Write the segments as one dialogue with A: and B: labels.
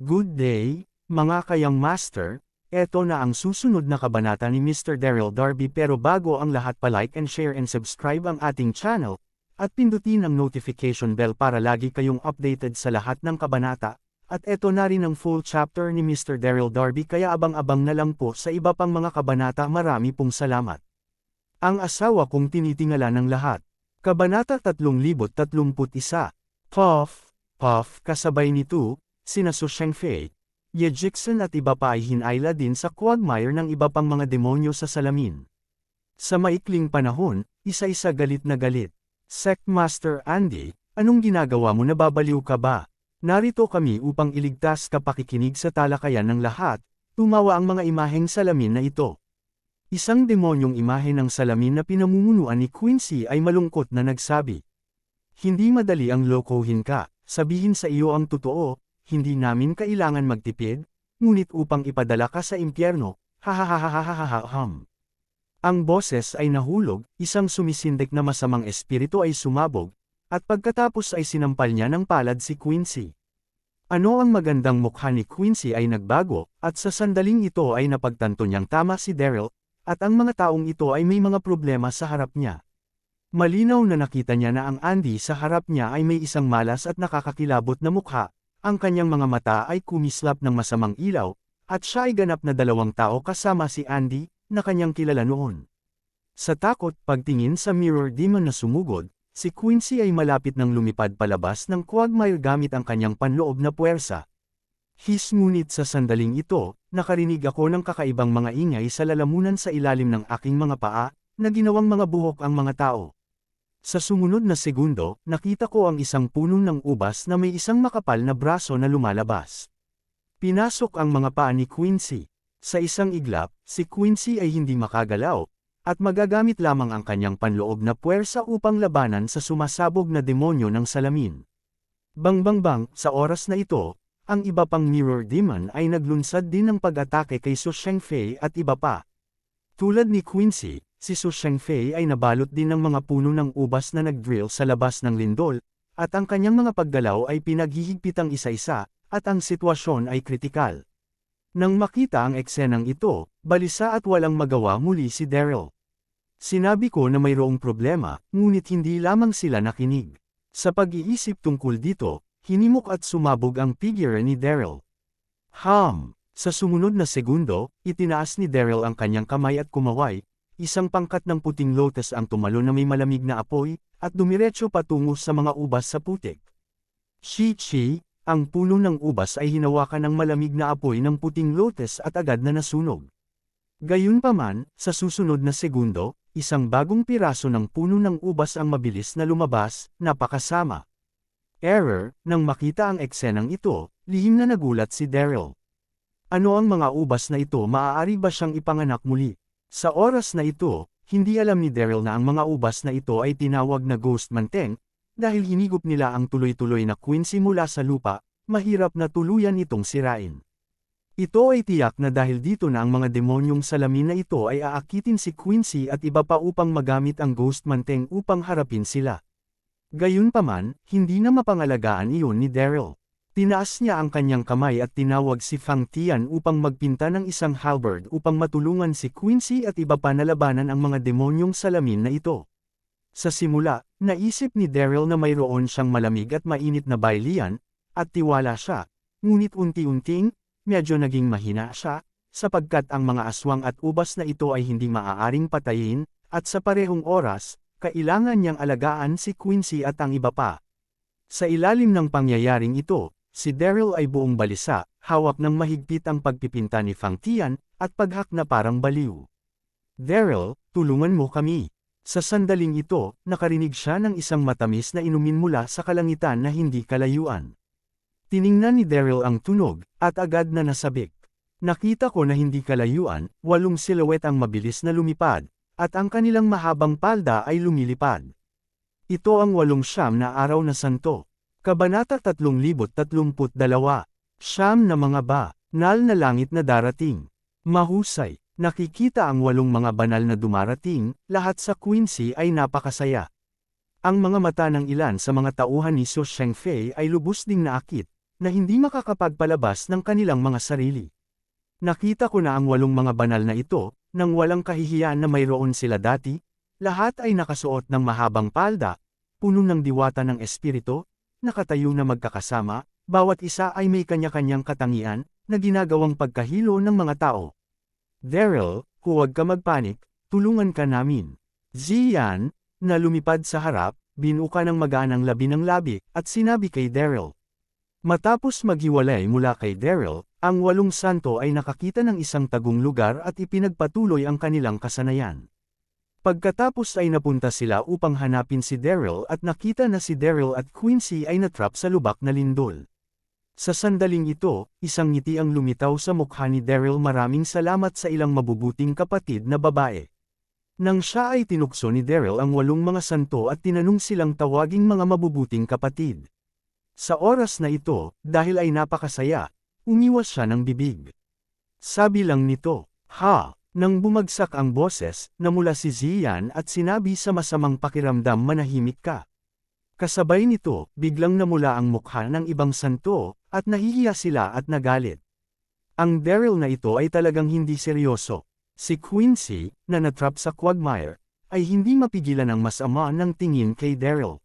A: Good day, mga kayang master, eto na ang susunod na kabanata ni Mr. Daryl Darby pero bago ang lahat pa-like and share and subscribe ang ating channel, at pindutin ang notification bell para lagi kayong updated sa lahat ng kabanata, at eto na rin ang full chapter ni Mr. Daryl Darby kaya abang-abang na lang po sa iba pang mga kabanata. Marami pong salamat. Ang asawa kong tinitingala ng lahat. Kabanata 3031. Puff, Puff kasabay nito, sina Su Shengfei, Ye Jixun at iba pa ay hinayla din sa quagmire ng iba pang mga demonyo sa salamin. Sa maikling panahon, isa-isa galit na galit. Sect Master Andy, anong ginagawa mo, nababaliw ka ba? Narito kami upang iligtas ka, pakikinig sa talakayan ng lahat, tumawa ang mga imaheng salamin na ito. Isang demonyong imahe ng salamin na pinamumunuan ni Quincy ay malungkot na nagsabi. Hindi madali ang lokohin ka, sabihin sa iyo ang totoo. Hindi namin kailangan magtipid, ngunit upang ipadala ka sa impyerno, hahahahahahaha. Ang boses ay nahulog, isang sumisindik na masamang espiritu ay sumabog, at pagkatapos ay sinampal niya ng palad si Quincy. Ano ang magandang mukha ni Quincy ay nagbago, at sa sandaling ito ay napagtanto niyang tama si Daryl, at ang mga taong ito ay may mga problema sa harap niya. Malinaw na nakita niya na ang Andy sa harap niya ay may isang malas at nakakakilabot na mukha. Ang kanyang mga mata ay kumislap ng masamang ilaw, at siya ay ganap na dalawang tao kasama si Andy, na kanyang kilala noon. Sa takot pagtingin sa mirror demon na sumugod, si Quincy ay malapit ng lumipad palabas ng quagmire gamit ang kanyang panloob na puwersa. Ngunit sa sandaling ito, nakarinig ako ng kakaibang mga ingay sa lalamunan sa ilalim ng aking mga paa, na ginawang mga buhok ang mga tao. Sa sumunod na segundo, nakita ko ang isang puno ng ubas na may isang makapal na braso na lumalabas. Pinasok ang mga paa ni Quincy. Sa isang iglap, si Quincy ay hindi makagalaw, at magagamit lamang ang kanyang panloob na puwersa upang labanan sa sumasabog na demonyo ng salamin. Bang, sa oras na ito, ang iba pang mirror demon ay naglunsad din ng pag-atake kay Su Shengfei at iba pa. Tulad ni Quincy, si Su Shengfei ay nabalot din ng mga puno ng ubas na nag-drill sa labas ng lindol, at ang kanyang mga paggalaw ay pinaghihigpitang isa-isa, at ang sitwasyon ay kritikal. Nang makita ang eksenang ito, balisa at walang magawa muli si Daryl. Sinabi ko na mayroong problema, ngunit hindi lamang sila nakinig. Sa pag-iisip tungkol dito, hinimok at sumabog ang figure ni Daryl. Sa sumunod na segundo, itinaas ni Daryl ang kanyang kamay at kumaway. Isang pangkat ng puting lotus ang tumalo na may malamig na apoy, at dumiretso patungo sa mga ubas sa putik. Chi, ang puno ng ubas ay hinawakan ng malamig na apoy ng puting lotus at agad na nasunog. Gayunpaman, sa susunod na segundo, isang bagong piraso ng puno ng ubas ang mabilis na lumabas, napakasama. Error, nang makita ang eksenang ito, lihim na nagulat si Daryl. Ano ang mga ubas na ito, maaari ba siyang ipanganak muli? Sa oras na ito, hindi alam ni Daryl na ang mga ubas na ito ay tinawag na ghost manteng, dahil hinigop nila ang tuloy-tuloy na Quincy mula sa lupa, mahirap na tuluyan itong sirain. Ito ay tiyak na dahil dito na ang mga demonyong salamin na ito ay aakitin si Quincy at iba pa upang magamit ang ghost manteng upang harapin sila. Gayunpaman, hindi na mapangalagaan iyon ni Daryl. Tinaas niya ang kanyang kamay at tinawag si Fang Tian upang magpinta ng isang halberd upang matulungan si Quincy at iba pa na labanan ang mga demonyong salamin na ito. Sa simula, naisip ni Daryl na mayroon siyang malamig at mainit na bayliyan, at tiwala siya, ngunit unti-unting, medyo naging mahina siya, sapagkat ang mga aswang at ubas na ito ay hindi maaaring patayin, at sa parehong oras, kailangan niyang alagaan si Quincy at ang iba pa. Sa ilalim ng pangyayaring ito, si Daryl ay buong balisa, hawak ng mahigpit ang pagpipinta ni Fang Tian, at paghak na parang baliw. Daryl, tulungan mo kami. Sa sandaling ito, nakarinig siya ng isang matamis na inumin mula sa kalangitan na hindi kalayuan. Tiningnan ni Daryl ang tunog, at agad na nasabik. Nakita ko na hindi kalayuan, 8 silhouette ang mabilis na lumipad, at ang kanilang mahabang palda ay lumilipad. Ito ang 8 na araw na santo. Kabanata 3032. Siyam na mga banal na langit na darating. Mahusay, nakikita ang 8 mga banal na dumarating, lahat sa Quincy ay napakasaya. Ang mga mata ng ilan sa mga tauhan ni Su Shengfei ay lubos ding naakit, na hindi makakapagpalabas ng kanilang mga sarili. Nakita ko na ang 8 mga banal na ito, nang walang kahihiyan na mayroon sila dati, lahat ay nakasuot ng mahabang palda, puno ng diwata ng espiritu, nakatayo na magkakasama, bawat isa ay may kanya-kanyang katangian, na ginagawang pagkahilo ng mga tao. Daryl, huwag ka magpanik, tulungan ka namin. Zian, na lumipad sa harap, binuka ng magaan ang labi ng labi, at sinabi kay Daryl. Matapos maghiwalay mula kay Daryl, ang 8 santo ay nakakita ng isang tagong lugar at ipinagpatuloy ang kanilang kasanayan. Pagkatapos ay napunta sila upang hanapin si Daryl at nakita na si Daryl at Quincy ay natrap sa lubak na lindol. Sa sandaling ito, isang ngiti ang lumitaw sa mukha ni Daryl. Maraming salamat sa ilang mabubuting kapatid na babae. Nang siya ay tinukso ni Daryl ang 8 mga santo at tinanong silang tawaging mga mabubuting kapatid. Sa oras na ito, dahil ay napakasaya, umiwas siya ng bibig. Sabi lang nito, "Ha!" Nang bumagsak ang boses, namula si Zian at sinabi sa masamang pakiramdam, "Manahimik ka." Kasabay nito, biglang namula ang mukha ng ibang santo, at nahihiya sila at nagalit. Ang Daryl na ito ay talagang hindi seryoso. Si Quincy, na natrap sa quagmire, ay hindi mapigilan ang masama ng tingin kay Daryl.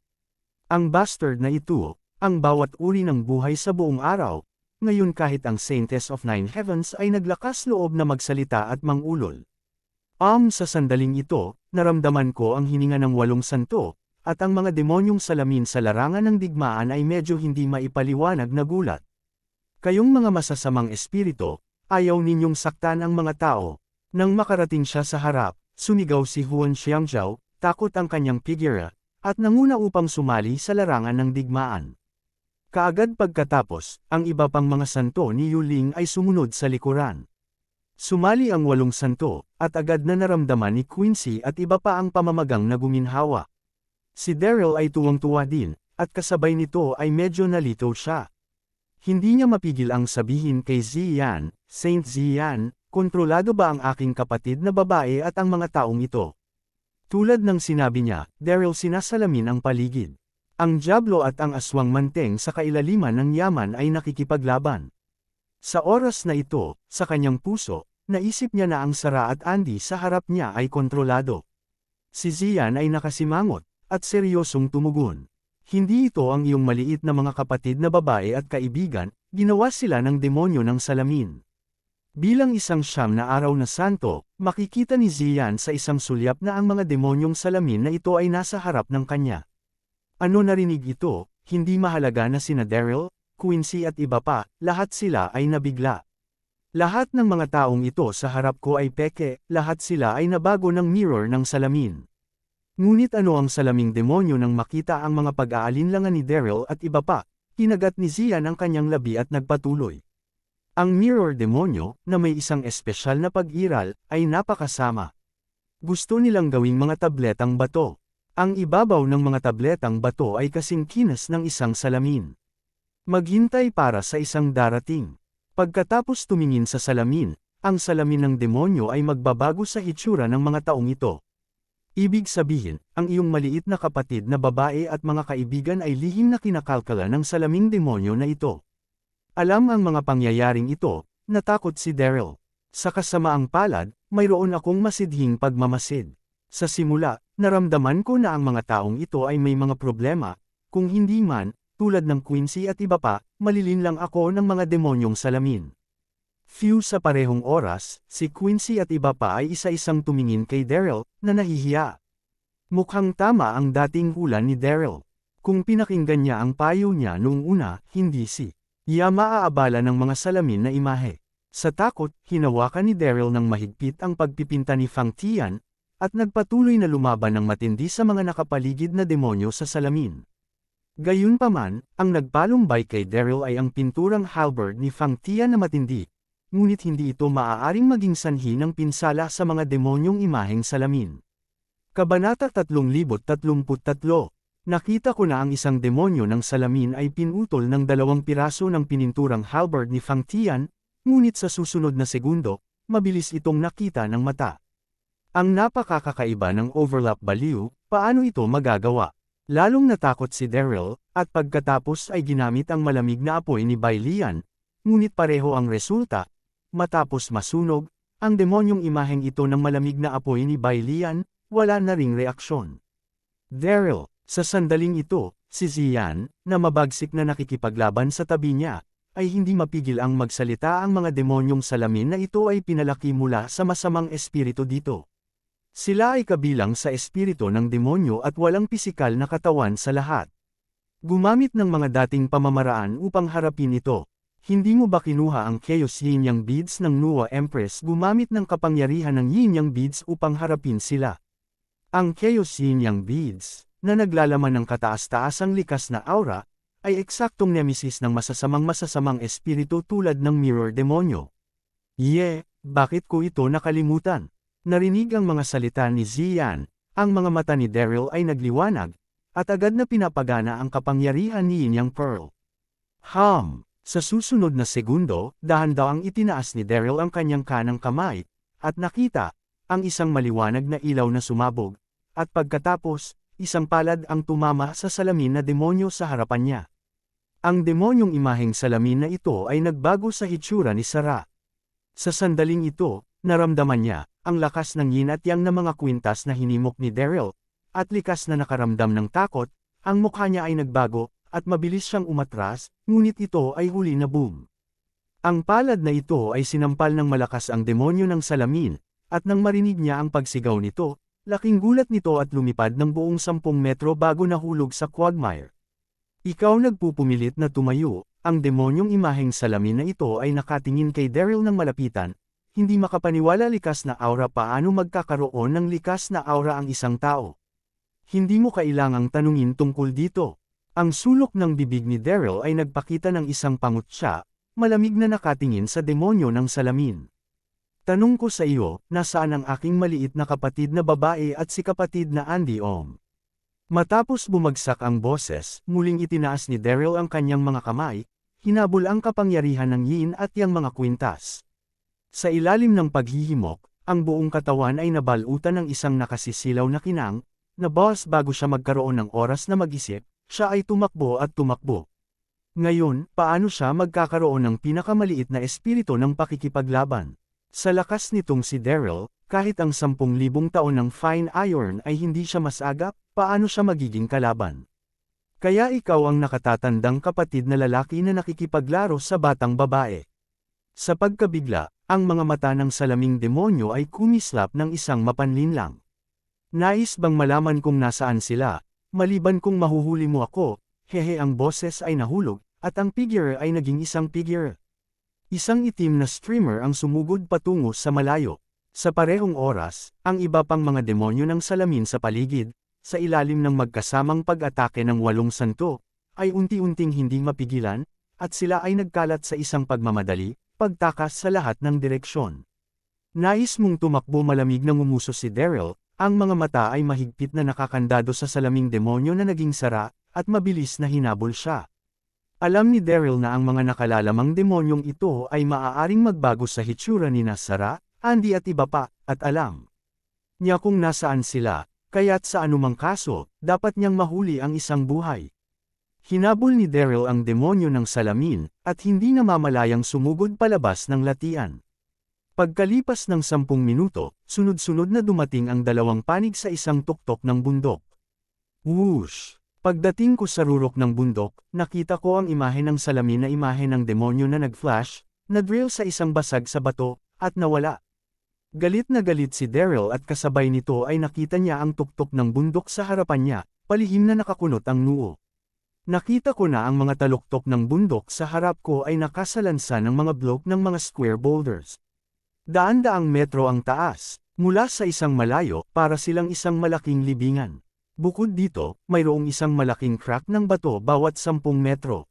A: Ang bastard na ito, ang bawat uri ng buhay sa buong araw, ngayon kahit ang Saintess of Nine Heavens ay naglakas loob na magsalita at mangulol. Sa sandaling ito, naramdaman ko ang hininga ng 8 santo, at ang mga demonyong salamin sa larangan ng digmaan ay medyo hindi maipaliwanag na gulat. Kayong mga masasamang espiritu, ayaw ninyong saktan ang mga tao. Nang makarating siya sa harap, sumigaw si Huan Xiangzhao, takot ang kanyang figura, at nanguna upang sumali sa larangan ng digmaan. Kaagad pagkatapos, ang iba pang mga santo ni Yuling ay sumunod sa likuran. Sumali ang 8 santo, at agad na naramdaman ni Quincy at iba pa ang pamamagang na guminhawa. Si Daryl ay tuwang-tuwa din, at kasabay nito ay medyo nalito siya. Hindi niya mapigil ang sabihin kay Zian, "Saint Zian, kontrolado ba ang aking kapatid na babae at ang mga taong ito?" Tulad ng sinabi niya, Daryl sinasalamin ang paligid. Ang diablo at ang aswang manteng sa kailaliman ng yaman ay nakikipaglaban. Sa oras na ito, sa kanyang puso, naisip niya na ang Sara at Andy sa harap niya ay kontrolado. Si Zian ay nakasimangot, at seryosong tumugon. Hindi ito ang iyong maliit na mga kapatid na babae at kaibigan, ginawa sila ng demonyo ng salamin. Bilang isang 9 na araw na santo, makikita ni Zian sa isang sulyap na ang mga demonyong salamin na ito ay nasa harap ng kanya. Ano narinig ito, hindi mahalaga na sina Daryl, Quincy at iba pa, lahat sila ay nabigla. Lahat ng mga taong ito sa harap ko ay peke, lahat sila ay nabago ng mirror ng salamin. Ngunit ano ang salaming demonyo nang makita ang mga pag-aalinlangan ni Daryl at iba pa, kinagat ni Zian ang kanyang labi at nagpatuloy. Ang mirror demonyo, na may isang espesyal na pag-iral, ay napakasama. Gusto nilang gawing mga tabletang bato. Ang ibabaw ng mga tabletang bato ay kasing kinas ng isang salamin. Maghintay para sa isang darating. Pagkatapos tumingin sa salamin, ang salamin ng demonyo ay magbabago sa hitsura ng mga taong ito. Ibig sabihin, ang iyong maliit na kapatid na babae at mga kaibigan ay lihim na kinakalkala ng salaming demonyo na ito. Alam ang mga pangyayaring ito, natakot si Daryl. Sa kasamaang palad, mayroon akong masidhing pagmamasid. Sa simula, naramdaman ko na ang mga taong ito ay may mga problema, kung hindi man, tulad ng Quincy at iba pa, malilinlang ako ng mga demonyong salamin. Few sa parehong oras, si Quincy at iba pa ay isa-isang tumingin kay Daryl, na nahihiya. Mukhang tama ang dating hula ni Daryl. Kung pinakinggan niya ang payo niya noong una, hindi si Iya maaabala ng mga salamin na imahe. Sa takot, hinawakan ni Daryl ng mahigpit ang pagpipinta ni Fang Tian, at nagpatuloy na lumaban ng matindi sa mga nakapaligid na demonyo sa salamin. Gayunpaman, ang nagpalumbay kay Daryl ay ang pinturang halberd ni Fang Tian na matindi, ngunit hindi ito maaaring maging sanhi ng pinsala sa mga demonyong imaheng salamin. Kabanata 3033. Nakita ko na ang isang demonyo ng salamin ay pinutol ng 2 piraso ng pininturang halberd ni Fang Tian, ngunit sa susunod na segundo, mabilis itong nakita ng mata. Ang napakakakaiba ng overlap baliw, paano ito magagawa? Lalong natakot si Daryl, at pagkatapos ay ginamit ang malamig na apoy ni Bailian, ngunit pareho ang resulta. Matapos masunog, ang demonyong imaheng ito ng malamig na apoy ni Bailian, wala na ring reaksyon. Daryl, sa sandaling ito, si Zian, na mabagsik na nakikipaglaban sa tabi niya, ay hindi mapigil ang magsalita. Ang mga demonyong salamin na ito ay pinalaki mula sa masamang espiritu dito. Sila ay kabilang sa espiritu ng demonyo at walang pisikal na katawan sa lahat. Gumamit ng mga dating pamamaraan upang harapin ito. Hindi mo ba kinuha ang Chaos Yin-Yang Beads ng Nuwa Empress? Gumamit ng kapangyarihan ng Yin-Yang Beads upang harapin sila. Ang Chaos Yin-Yang Beads, na naglalaman ng kataas-taasang likas na aura, ay eksaktong nemesis ng masasamang espiritu tulad ng Mirror Demonyo. Bakit ko ito nakalimutan? Narinig ang mga salita ni Zian, ang mga mata ni Daryl ay nagliwanag, at agad na pinapagana ang kapangyarihan ni Yin-Yang Pearl. Sa susunod na segundo, dahan-dahang itinaas ni Daryl ang kanyang kanang kamay, at nakita, ang isang maliwanag na ilaw na sumabog, at pagkatapos, isang palad ang tumama sa salamin na demonyo sa harapan niya. Ang demonyong imaheng salamin na ito ay nagbago sa hitsura ni Sarah. Sa sandaling ito, naramdaman niya ang lakas ng yin at yang na mga kwintas na hinimok ni Daryl, at likas na nakaramdam ng takot. Ang mukha niya ay nagbago, at mabilis siyang umatras, ngunit ito ay huli na boom. Ang palad na ito ay sinampal ng malakas ang demonyo ng salamin, at nang marinig niya ang pagsigaw nito, laking gulat nito at lumipad ng buong 10 metro bago nahulog sa quagmire. Ikaw nagpupumilit na tumayo, ang demonyong imaheng salamin na ito ay nakatingin kay Daryl ng malapitan. Hindi makapaniwala. Likas na aura. Paano magkakaroon ng likas na aura ang isang tao? Hindi mo kailangang tanungin tungkol dito. Ang sulok ng bibig ni Daryl ay nagpakita ng isang pangutya, malamig na nakatingin sa demonyo ng salamin. Tanong ko sa iyo, nasaan ang aking maliit na kapatid na babae at si kapatid na Andy Om? Matapos bumagsak ang boses, muling itinaas ni Daryl ang kanyang mga kamay, hinabol ang kapangyarihan ng yin at yang mga kwintas. Sa ilalim ng paghihimok, ang buong katawan ay nabalutan ng isang nakasisilaw na kinang, na boss. Bago siya magkaroon ng oras na mag-isip, siya ay tumakbo at tumakbo. Ngayon, paano siya magkakaroon ng pinakamaliit na espiritu ng pakikipaglaban? Sa lakas nitong si Daryl, kahit ang 10,000 taon ng fine iron ay hindi siya masagap, paano siya magiging kalaban? Kaya ikaw ang nakatatandang kapatid na lalaki na nakikipaglaro sa batang babae. Sa pagkabigla, ang mga mata ng salaming demonyo ay kumislap ng isang mapanlinlang. Nais bang malaman kung nasaan sila? Maliban kung mahuhuli mo ako, hehe. Ang boses ay nahulog, at ang figure ay naging isang figure. Isang itim na streamer ang sumugod patungo sa malayo. Sa parehong oras, ang iba pang mga demonyo ng salamin sa paligid, sa ilalim ng magkasamang pag-atake ng 8 santo, ay unti-unting hindi mapigilan, at sila ay nagkalat sa isang pagmamadali, pagtakas sa lahat ng direksyon. Nais mong tumakbo. Malamig na ngumuso si Daryl, ang mga mata ay mahigpit na nakakandado sa salaming demonyo na naging sara, at mabilis na hinabol siya. Alam ni Daryl na ang mga nakalalamang demonyong ito ay maaaring magbago sa hitsura ni Sarah, Andy at iba pa, at alam niya kung nasaan sila, kaya't sa anumang kaso, dapat niyang mahuli ang isang buhay. Hinabol ni Daryl ang demonyo ng salamin, at hindi namamalayang sumugod palabas ng latian. Pagkalipas ng 10 minuto, sunod-sunod na dumating ang 2 panig sa isang tuktok ng bundok. Whoosh! Pagdating ko sa rurok ng bundok, nakita ko ang imahe ng salamin na imahe ng demonyo na nag-flash, na-drill sa isang basag sa bato, at nawala. Galit na galit si Daryl at kasabay nito ay nakita niya ang tuktok ng bundok sa harapan niya, palihim na nakakunot ang noo. Nakita ko na ang mga taluktok ng bundok sa harap ko ay nakasalansan ng mga block ng mga square boulders. Daan-daang metro ang taas, mula sa isang malayo, para silang isang malaking libingan. Bukod dito, mayroong isang malaking crack ng bato bawat 10 metro.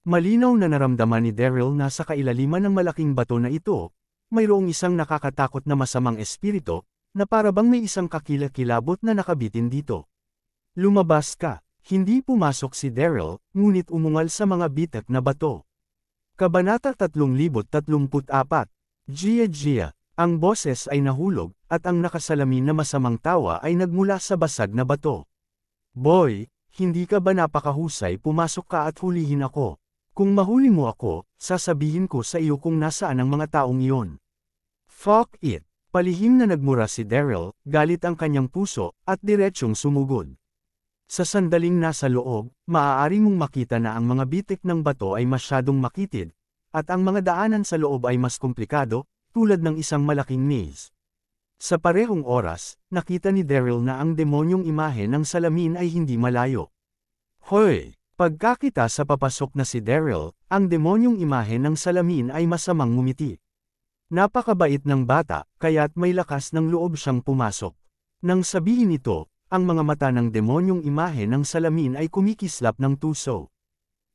A: Malinaw na naramdaman ni Daryl na sa kailaliman ng malaking bato na ito, mayroong isang nakakatakot na masamang espiritu, na parabang may isang kakilakilabot na nakabitin dito. Lumabas ka. Hindi pumasok si Daryl, ngunit umungal sa mga bitak na bato. Kabanata 3034. Gia. Ang boses ay nahulog, at ang nakasalamin na masamang tawa ay nagmula sa basag na bato. Boy, hindi ka ba napakahusay, pumasok ka at hulihin ako. Kung mahuli mo ako, sasabihin ko sa iyo kung nasaan ang mga taong iyon. Fuck it. Palihim na nagmura si Daryl, galit ang kanyang puso, at diretsyong sumugod. Sa sandaling nasa loob, maaari mong makita na ang mga bitik ng bato ay masyadong makitid, at ang mga daanan sa loob ay mas komplikado, tulad ng isang malaking maze. Sa parehong oras, nakita ni Daryl na ang demonyong imahe ng salamin ay hindi malayo. Hoy! Pagkakita sa papasok na si Daryl, ang demonyong imahe ng salamin ay masamang ngumiti. Napakabait ng bata, kaya't may lakas ng loob siyang pumasok. Nang sabihin ito, ang mga mata ng demonyong imahe ng salamin ay kumikislap ng tuso.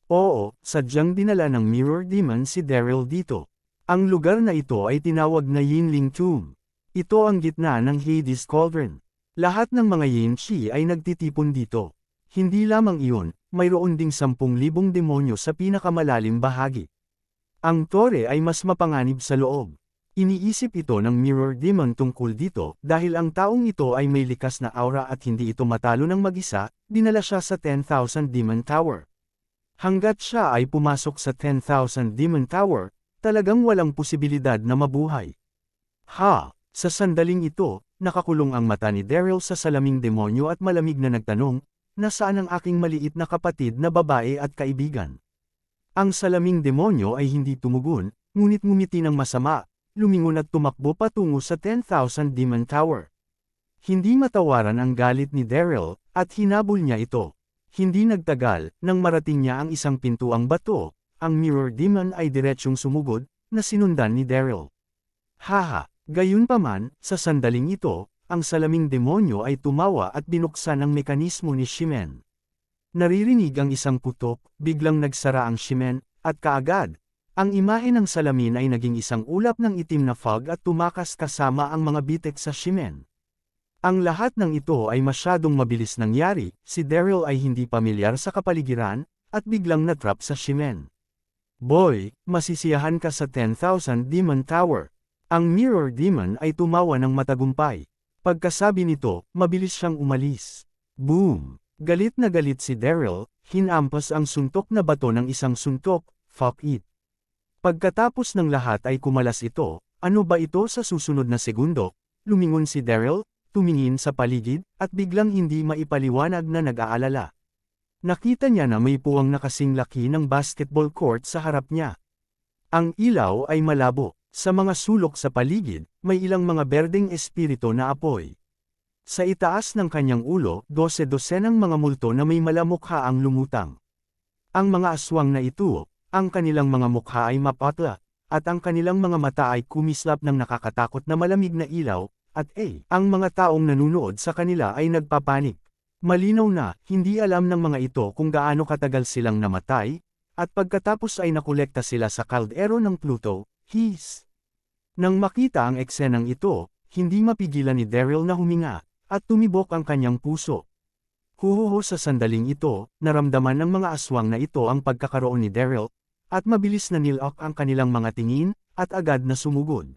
A: Oo, sadyang dinala ng Mirror Demon si Daryl dito. Ang lugar na ito ay tinawag na Yinling Tomb. Ito ang gitna ng Hades Cauldron. Lahat ng mga Yin-Chi ay nagtitipon dito. Hindi lamang iyon, mayroon ding 10,000 demonyo sa pinakamalalim bahagi. Ang tore ay mas mapanganib sa loob. Iniisip ito ng Mirror Demon tungkol dito, dahil ang taong ito ay may likas na aura at hindi ito matalo ng mag-isa, dinala siya sa 10,000 Demon Tower. Hanggat siya ay pumasok sa 10,000 Demon Tower, talagang walang posibilidad na mabuhay. Sa sandaling ito, nakakulong ang mata ni Daryl sa salaming demonyo at malamig na nagtanong, nasaan ang aking maliit na kapatid na babae at kaibigan? Ang salaming demonyo ay hindi tumugon, ngunit ngumiti ng masama, lumingon at tumakbo patungo sa 10,000 Demon Tower. Hindi matawaran ang galit ni Daryl, at hinabol niya ito. Hindi nagtagal, nang marating niya ang isang pintuang bato, ang Mirror Demon ay diretsyong sumugod, na sinundan ni Daryl. Gayunpaman, sa sandaling ito, ang salaming demonyo ay tumawa at binuksan ang mekanismo ni Shimen. Naririnig ang isang putok, biglang nagsara ang Shimen, at kaagad, ang imahe ng salamin ay naging isang ulap ng itim na fog at tumakas kasama ang mga bitek sa Shimen. Ang lahat ng ito ay masyadong mabilis nangyari, si Daryl ay hindi pamilyar sa kapaligiran, at biglang natrap sa Shimen. Boy, masisiyahan ka sa 10,000 Demon Tower. Ang Mirror Demon ay tumawa ng matagumpay. Pagkasabi nito, mabilis siyang umalis. Boom! Galit na galit si Daryl, hinampas ang suntok na bato ng isang suntok, fuck it. Pagkatapos ng lahat ay kumalas ito, ano ba ito sa susunod na segundo? Lumingon si Daryl, tumingin sa paligid, at biglang hindi maipaliwanag na nag-aalala. Nakita niya na may puwang na kasing laki ng basketball court sa harap niya. Ang ilaw ay malabo, sa mga sulok sa paligid, may ilang mga berdeng espiritu na apoy. Sa itaas ng kanyang ulo, 12-dosenang mga multo na may malamukha ang lumutang. Ang mga aswang na ito, ang kanilang mga mukha ay mapatla, at ang kanilang mga mata ay kumislap ng nakakatakot na malamig na ilaw, at ang mga taong nanunood sa kanila ay nagpapanik. Malinaw na, hindi alam ng mga ito kung gaano katagal silang namatay, at pagkatapos ay nakolekta sila sa kaldero ng Pluto, Nang makita ang eksenang ito, hindi mapigilan ni Daryl na huminga, at tumibok ang kanyang puso. Sa sandaling ito, naramdaman ng mga aswang na ito ang pagkakaroon ni Daryl, at mabilis na nilok ang kanilang mga tingin, at agad na sumugod.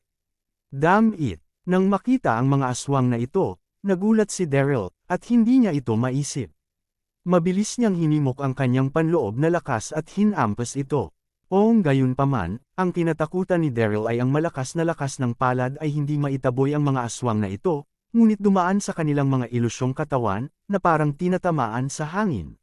A: Damn it! Nang makita ang mga aswang na ito, nagulat si Daryl, at hindi niya ito maisip. Mabilis niyang hinimok ang kanyang panloob na lakas at hinampas ito. Gayunpaman, ang kinatakutan ni Daryl ay ang malakas na lakas ng palad ay hindi maitaboy ang mga aswang na ito, ngunit dumaan sa kanilang mga ilusyong katawan, na parang tinatamaan sa hangin.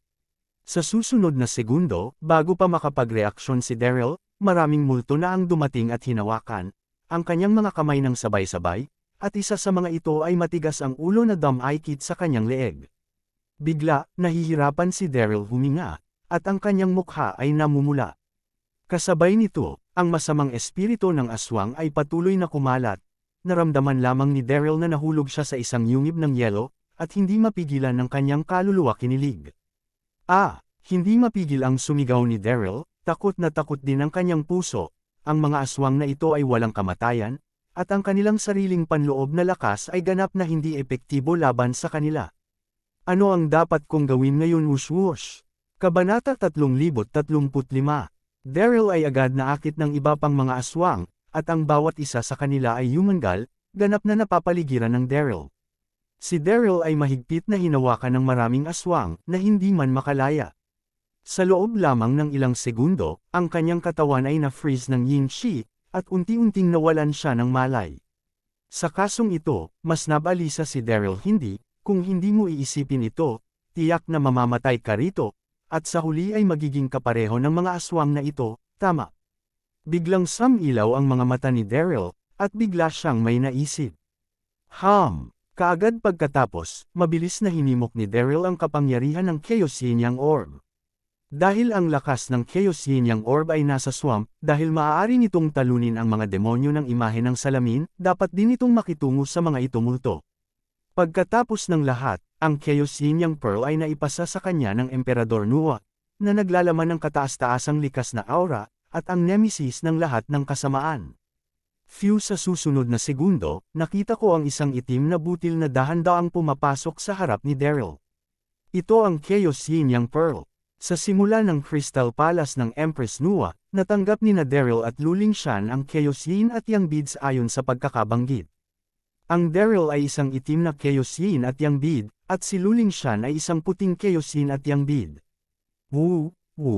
A: Sa susunod na segundo, bago pa makapagreaksyon si Daryl, maraming multo na ang dumating at hinawakan, ang kanyang mga kamay ng sabay-sabay, at isa sa mga ito ay matigas ang ulo na dumay-kit sa kanyang leeg. Bigla, nahihirapan si Daryl huminga, at ang kanyang mukha ay namumula. Kasabay nito, ang masamang espiritu ng aswang ay patuloy na kumalat. Naramdaman lamang ni Daryl na nahulog siya sa isang yungib ng yelo, at hindi mapigilan ng kanyang kaluluwa kinilig. Hindi mapigil ang sumigaw ni Daryl, takot na takot din ang kanyang puso. Ang mga aswang na ito ay walang kamatayan, at ang kanilang sariling panloob na lakas ay ganap na hindi epektibo laban sa kanila. Ano ang dapat kong gawin ngayon? Wush. Kabanata 3035. Daryl ay agad naakit ng iba pang mga aswang, at ang bawat isa sa kanila ay humangal, ganap na napapaligiran ng Daryl. Si Daryl ay mahigpit na hinawakan ng maraming aswang na hindi man makalaya. Sa loob lamang ng ilang segundo, ang kanyang katawan ay na-freeze ng yin chi, at unti-unting nawalan siya ng malay. Sa kasong ito, mas nabalisa si Daryl kung hindi mo iisipin ito, tiyak na mamamatay ka rito, at sa huli ay magiging kapareho ng mga aswang na ito, tama. Biglang sumilaw ang mga mata ni Daryl, at bigla siyang may naisip. Kaagad pagkatapos, mabilis na hinimok ni Daryl ang kapangyarihan ng Chaos Yin Yang Orb. Dahil ang lakas ng Chaos Yin Yang Orb ay nasa swamp, dahil maaari nitong talunin ang mga demonyo ng imahe ng salamin, dapat din itong makitungo sa mga itumulto. Pagkatapos ng lahat, ang Chaos Yin Yang Pearl ay naipasa sa kanya ng Emperador Nuwa, na naglalaman ng kataas-taasang likas na aura, at ang nemesis ng lahat ng kasamaan. Sa susunod na segundo, nakita ko ang isang itim na butil na dahan-daang pumapasok sa harap ni Daryl. Ito ang Chaos Yin Yang Pearl. Sa simula ng Crystal Palace ng Empress Nuwa, natanggap ni Daryl at Luling Shan ang Chaos Yin at Yang beads ayon sa pagkakabanggit. Ang Daryl ay isang itim na Chaos Yin at Yang bead, at si Luling Shan ay isang puting Chaos Yin at Yang bead.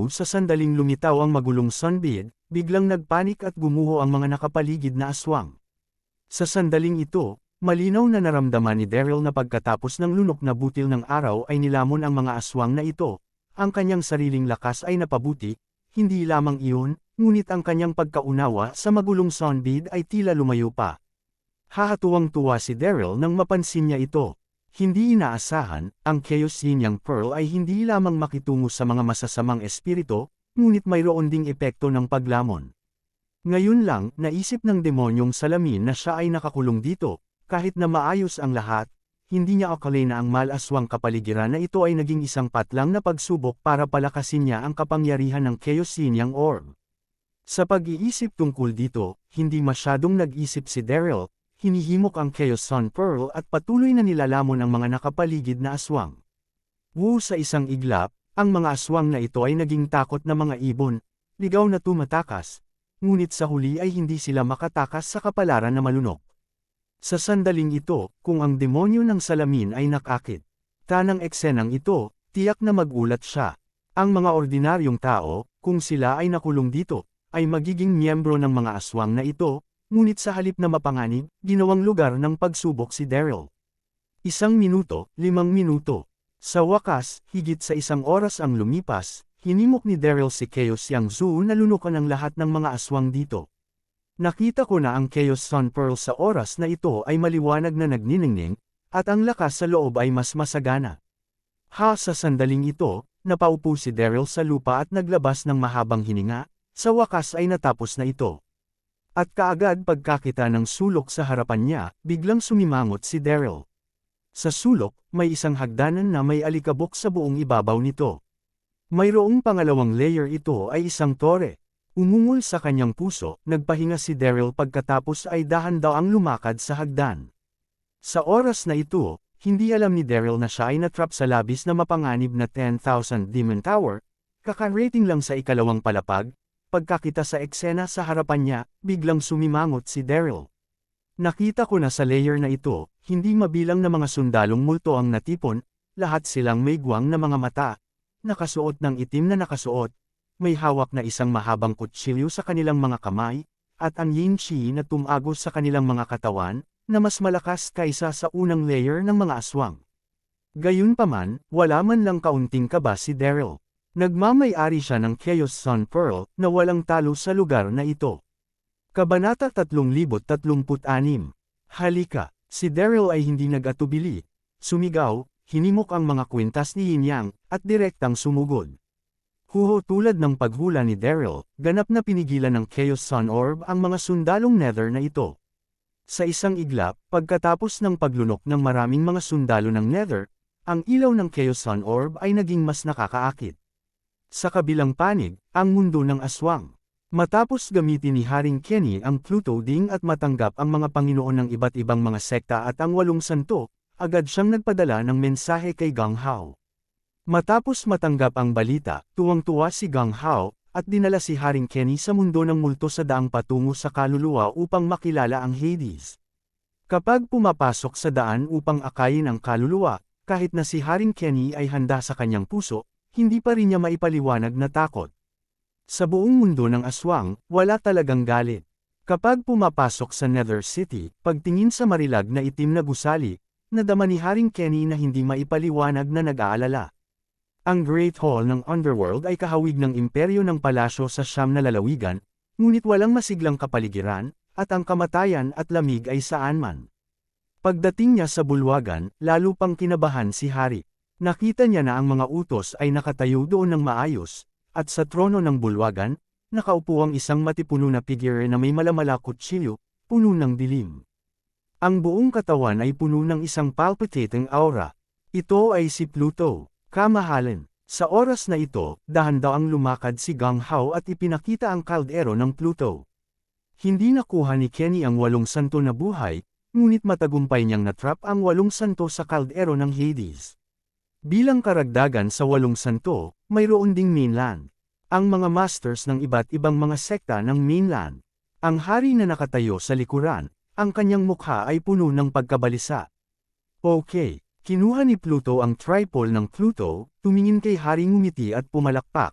A: Sa sandaling lumitaw ang magulong sun bead, biglang nagpanik at gumuho ang mga nakapaligid na aswang. Sa sandaling ito, malinaw na naramdaman ni Daryl na pagkatapos ng lunok na butil ng araw ay nilamon ang mga aswang na ito. Ang kanyang sariling lakas ay napabuti, hindi lamang iyon, ngunit ang kanyang pagkaunawa sa magulong sun bead ay tila lumayo pa. Hahatuwang-tuwa si Daryl nang mapansin niya ito. Hindi inaasahan, ang Chaos Yin Yang Pearl ay hindi lamang makitungo sa mga masasamang espiritu, ngunit mayroon ding epekto ng paglamon. Ngayon lang, naisip ng demonyong salamin na siya ay nakakulong dito, kahit na maayos ang lahat. Hindi niya akalain na ang malaswang kapaligiran na ito ay naging isang patlang na pagsubok para palakasin niya ang kapangyarihan ng Chaos Yin Yang Orb. Sa pag-iisip tungkol dito, hindi masyadong nag-isip si Daryl, hinihimok ang Chaos Sun Pearl at patuloy na nilalamon ang mga nakapaligid na aswang. Sa isang iglap, ang mga aswang na ito ay naging takot na mga ibon, ligaw na tumatakas, ngunit sa huli ay hindi sila makatakas sa kapalaran na malunok. Sa sandaling ito, kung ang demonyo ng salamin ay nakakit. Tanang eksenang ito, tiyak na magulat siya. Ang mga ordinaryong tao, kung sila ay nakulong dito, ay magiging miyembro ng mga aswang na ito, ngunit sa halip na mapanganib, ginawang lugar ng pagsubok si Daryl. 1 minuto, 5 minuto. Sa wakas, higit sa 1 oras ang lumipas, hinimok ni Daryl si Chaos Yang Zhu na lunukan ang lahat ng mga aswang dito. Nakita ko na ang Chaos Sun Pearl sa oras na ito ay maliwanag na nagniningning, at ang lakas sa loob ay mas masagana. Sa sandaling ito, napaupo si Daryl sa lupa at naglabas ng mahabang hininga, sa wakas ay natapos na ito. At kaagad pagkakita ng sulok sa harapan niya, biglang sumimangot si Daryl. Sa sulok, may isang hagdanan na may alikabok sa buong ibabaw nito. Mayroong pangalawang layer ito ay isang tore. Umungol sa kanyang puso, nagpahinga si Daryl pagkatapos ay dahan-daang lumakad sa hagdan. Sa oras na ito, hindi alam ni Daryl na siya ay natrap sa labis na mapanganib na 10,000 Demon Tower, kakarating lang sa ikalawang palapag, pagkakita sa eksena sa harapan niya, biglang sumimangot si Daryl. Nakita ko na sa layer na ito, hindi mabilang na mga sundalong multo ang natipon, lahat silang may guwang na mga mata, nakasuot ng itim na nakasuot, may hawak na isang mahabang kutsilyo sa kanilang mga kamay, at ang yin chi na tumagos sa kanilang mga katawan, na mas malakas kaysa sa unang layer ng mga aswang. Gayunpaman, wala man lang kaunting kaba si Daryl. Nagmamay-ari siya ng Chaos Sun Pearl na walang talo sa lugar na ito. Kabanata 3036. Halika, si Daryl ay hindi nag-atubili. Sumigaw, hinimok ang mga kwintas ni Yin Yang, at direktang sumugod. Tulad ng paghula ni Daryl, ganap na pinigilan ng Chaos Sun Orb ang mga sundalong nether na ito. Sa isang iglap, pagkatapos ng paglunok ng maraming mga sundalo ng nether, ang ilaw ng Chaos Sun Orb ay naging mas nakakaakit. Sa kabilang panig, ang mundo ng aswang. Matapos gamitin ni Haring Kenny ang Pluto Ding at matanggap ang mga panginoon ng iba't ibang mga sekta at ang 8 santo, agad siyang nagpadala ng mensahe kay Gang Hao. Matapos matanggap ang balita, tuwang-tuwa si Gang Hao, at dinala si Haring Kenny sa mundo ng multo sa daang patungo sa kaluluwa upang makilala ang Hades. Kapag pumapasok sa daan upang akayin ang kaluluwa, kahit na si Haring Kenny ay handa sa kanyang puso, hindi pa rin niya maipaliwanag na takot. Sa buong mundo ng aswang, wala talagang galit. Kapag pumapasok sa Nether City, pagtingin sa marilag na itim na gusali, nadama ni Haring Kenny na hindi maipaliwanag na nag-aalala. Ang Great Hall ng Underworld ay kahawig ng imperyo ng palasyo sa siyam na lalawigan, ngunit walang masiglang kapaligiran, at ang kamatayan at lamig ay saan man. Pagdating niya sa bulwagan, lalo pang kinabahan si Hari. Nakita niya na ang mga utos ay nakatayo doon ng maayos, at sa trono ng bulwagan, nakaupo ang isang matipuno na figure na may malamala kutsilyo, puno ng dilim. Ang buong katawan ay puno ng isang palpitating aura. Ito ay si Pluto, kamahalan. Sa oras na ito, dahan-daw ang lumakad si Gang Hao at ipinakita ang kaldero ng Pluto. Hindi nakuha ni Kenny ang 8 santo na buhay, ngunit matagumpay niyang natrap ang 8 santo sa kaldero ng Hades. Bilang karagdagan sa 8 santo, mayroon ding mainland. Ang mga masters ng iba't ibang mga sekta ng mainland. Ang hari na nakatayo sa likuran, ang kanyang mukha ay puno ng pagkabalisa. Okay, kinuha ni Pluto ang tripod ng Pluto, tumingin kay hari ngumiti at pumalakpak.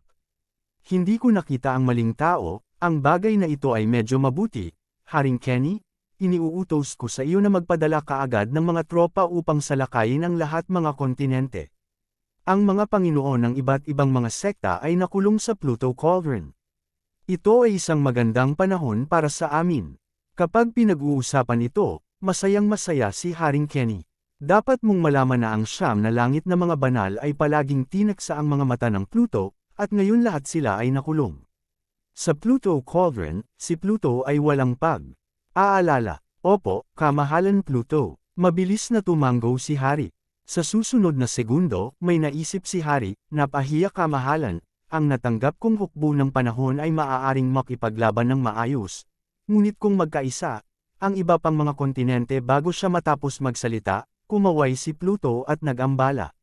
A: Hindi ko nakita ang maling tao, ang bagay na ito ay medyo mabuti. Haring Kenny, iniuutos ko sa iyo na magpadala kaagad ng mga tropa upang salakayin ang lahat mga kontinente. Ang mga Panginoon ng iba't ibang mga sekta ay nakulong sa Pluto Cauldron. Ito ay isang magandang panahon para sa amin. Kapag pinag-uusapan ito, masayang-masaya si Haring Kenny. Dapat mong malaman na ang siyam na langit na mga banal ay palaging tinaksa ang mga mata ng Pluto, at ngayon lahat sila ay nakulong. Sa Pluto Cauldron, si Pluto ay walang pag-aalala. Opo, kamahalan Pluto. Mabilis na tumango si Hari. Sa susunod na segundo, may naisip si Hari, napahiya kamahalan, ang natanggap kong hukbo ng panahon ay maaaring makipaglaban ng maayos. Ngunit kung magkaisa, ang iba pang mga kontinente bago siya matapos magsalita, kumaway si Pluto at nag-ambala.